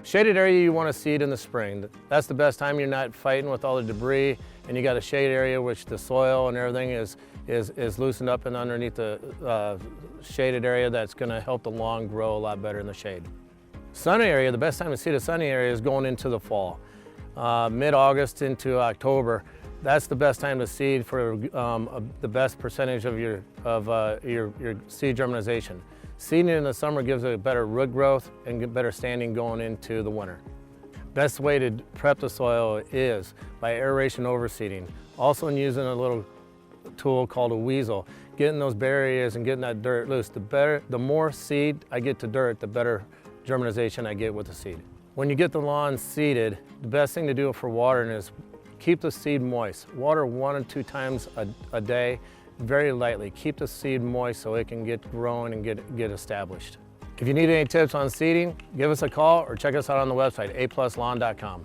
Shaded area you want to seed in the spring. That's the best time. You're not fighting with all the debris, and you got a shade area which the soil and everything is loosened up and underneath the shaded area. That's going to help the lawn grow a lot better in the shade. Sunny area, the best time to seed a sunny area is going into the fall. Mid-August into October. That's the best time to seed for the best percentage of your seed germination. Seeding in the summer gives it a better root growth and get better standing going into the winter. Best way to prep the soil is by aeration overseeding. Also using a little tool called a weasel, getting those barriers and getting that dirt loose. The more seed I get to dirt, the better germination I get with the seed. When you get the lawn seeded, the best thing to do for watering is keep the seed moist. Water 1 or 2 times a day, very lightly. Keep the seed moist so it can get growing and get established. If you need any tips on seeding, give us a call or check us out on the website, apluslawn.com.